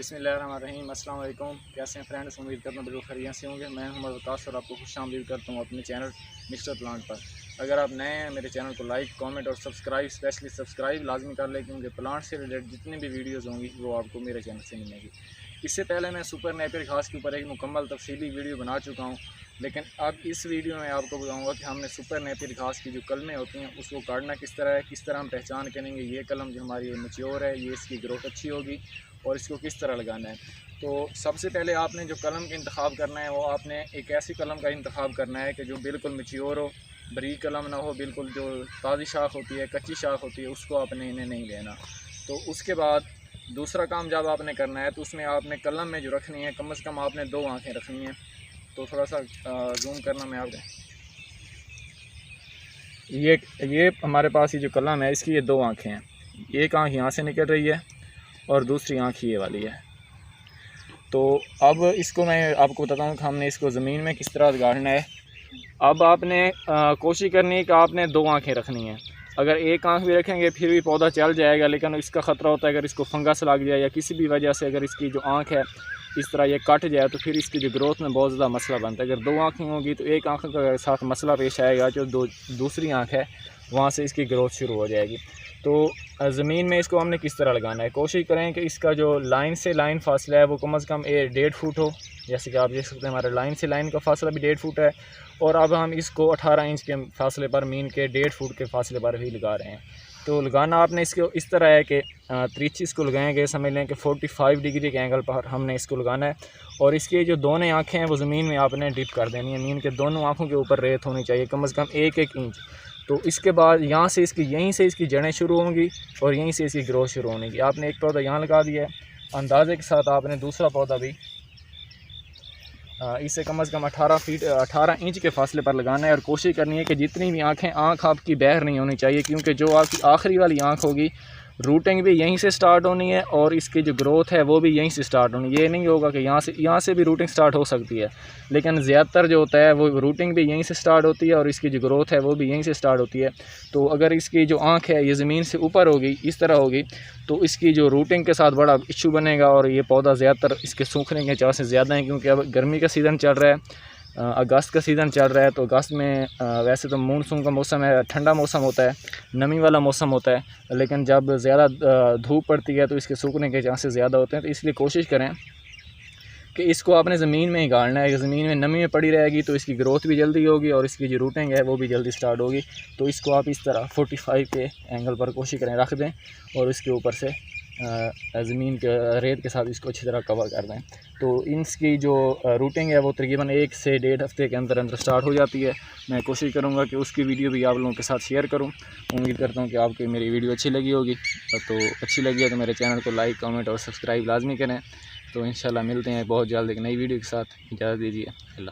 बिस्मिल्लाहिर्रहमानिर्रहीम। अस्सलाम वालेकुम। कैसे हैं फ्रेंड्स? उम्मीद करता हूँ बिल्कुल खैरियत से होंगे। मैं मोहम्मद वकास और आपको खुशामदीद करता हूँ अपने चैनल मिस्टर प्लांट पर। अगर आप नए हैं मेरे चैनल को लाइक, कमेंट और सब्सक्राइब, स्पेशली सब्सक्राइब लाजमी कर लें, क्योंकि प्लांट से रिलेटेड जितनी भी वीडियोज़ होंगी वो आपको मेरे चैनल से मिलेंगी। इससे पहले मैं सुपर नेपियर घास के ऊपर एक मुकम्मल तफसीली वीडियो बना चुका हूँ, लेकिन अब इस वीडियो में आपको बताऊंगा कि हमने सुपर नेपियर घास की जो कलमें होती हैं उसको काटना किस तरह है, किस तरह हम पहचान करेंगे ये कलम जो हमारी मैच्योर है, ये इसकी ग्रोथ अच्छी होगी और इसको किस तरह लगाना है। तो सबसे पहले आपने जो कलम का इंतखाब करना है वो आपने एक ऐसी कलम का इंतखाब करना है कि जो बिल्कुल मैच्योर हो, बरीक कलम ना हो, बिल्कुल जो ताज़ी शाख होती है, कच्ची शाख होती है, उसको आपने इन्हें नहीं लेना। तो उसके बाद दूसरा काम जब आपने करना है तो उसमें आपने कलम में जो रखनी है कम से कम आपने 2 आँखें रखनी हैं। तो थोड़ा सा जूम करना मैं आपको, ये हमारे पास ये जो कलम है इसकी ये 2 आँखें हैं। एक आँख यहाँ से निकल रही है और दूसरी आँख ये वाली है। तो अब इसको मैं आपको बताता हूँ कि हमने इसको ज़मीन में किस तरह गाड़ना है। अब आपने कोशिश करनी है कि आपने 2 आँखें रखनी हैं। अगर एक आँख भी रखेंगे फिर भी पौधा चल जाएगा, लेकिन इसका ख़तरा होता है अगर इसको फंगस लग जाए या किसी भी वजह से अगर इसकी जो आँख है इस तरह ये कट जाए तो फिर इसकी जो ग्रोथ में बहुत ज़्यादा मसला बनता है। अगर 2 आँखें होंगी तो एक आँख के साथ मसला पेश आएगा, जो दूसरी आँख है वहाँ से इसकी ग्रोथ शुरू हो जाएगी। तो ज़मीन में इसको हमने किस तरह लगाना है, कोशिश करें कि इसका जो लाइन से लाइन फासला है वो कम से कम 1.5 फुट हो। जैसे कि आप देख सकते हैं हमारे लाइन से लाइन का फासला भी 1.5 फुट है, और अब हम इसको 18 इंच के फासले पर, मीन के 1.5 फुट के फासले पर भी लगा रहे हैं। तो लगाना आपने इसको इस तरह है कि त्रिची इसको लगाएंगे, समझ लें कि 45 डिग्री के एंगल पर हमने इसको लगाना है। और इसकी जो दोनों आँखें हैं वो ज़मीन में आपने डिप कर देनी है। मीन के दोनों आँखों के ऊपर रेत होनी चाहिए कम से कम 1-1 इंच। तो इसके बाद यहाँ से यहीं से इसकी जड़ें शुरू होंगी और यहीं से इसकी ग्रोथ शुरू होने की। आपने एक पौधा यहाँ लगा दिया है, अंदाजे के साथ आपने दूसरा पौधा भी इसे कम से कम 18 इंच के फासले पर लगाना है। और कोशिश करनी है कि जितनी भी आँख आपकी बाहर नहीं होनी चाहिए, क्योंकि जो आपकी आखिरी वाली आँख होगी रूटिंग भी यहीं से स्टार्ट होनी है और इसकी जो ग्रोथ है वो भी यहीं से स्टार्ट होनी है। ये नहीं होगा कि यहाँ से भी रूटिंग स्टार्ट हो सकती है, लेकिन ज़्यादातर जो होता है वो रूटिंग भी यहीं से स्टार्ट होती है और इसकी जो ग्रोथ है वो भी यहीं से स्टार्ट होती है। तो अगर इसकी जो आँख है ये ज़मीन से ऊपर होगी, इस तरह होगी, तो इसकी जो रूटिंग के साथ बड़ा इशू बनेगा और ये पौधा ज़्यादातर इसके सूखने के चांसेस ज़्यादा हैं, क्योंकि अब गर्मी का सीज़न चल रहा है, अगस्त का सीज़न चल रहा है। तो अगस्त में वैसे तो मानसून का मौसम है, ठंडा मौसम होता है, नमी वाला मौसम होता है, लेकिन जब ज़्यादा धूप पड़ती है तो इसके सूखने के चांसेस ज़्यादा होते हैं। तो इसलिए कोशिश करें कि इसको आपने ज़मीन में ही गाड़ना है। ज़मीन में नमी में पड़ी रहेगी तो इसकी ग्रोथ भी जल्दी होगी और इसकी जो रूटिंग है वो भी जल्दी स्टार्ट होगी। तो इसको आप इस तरह 45 के एंगल पर कोशिश करें रख दें और इसके ऊपर से ज़मीन के रेत के साथ इसको अच्छी तरह कवर कर दें। तो इसकी जो रूटिंग है वो तकरीबन 1 से 1.5 हफ्ते के अंदर अंदर स्टार्ट हो जाती है। मैं कोशिश करूँगा कि उसकी वीडियो भी आप लोगों के साथ शेयर करूँ। उम्मीद करता हूँ कि आपको मेरी वीडियो अच्छी लगी होगी। तो अच्छी लगी है तो मेरे चैनल को लाइक, कमेंट और सब्सक्राइब लाजमी करें। तो इंशाल्लाह मिलते हैं बहुत जल्द एक नई वीडियो के साथ। इजाज़त दीजिए। अल्लाह।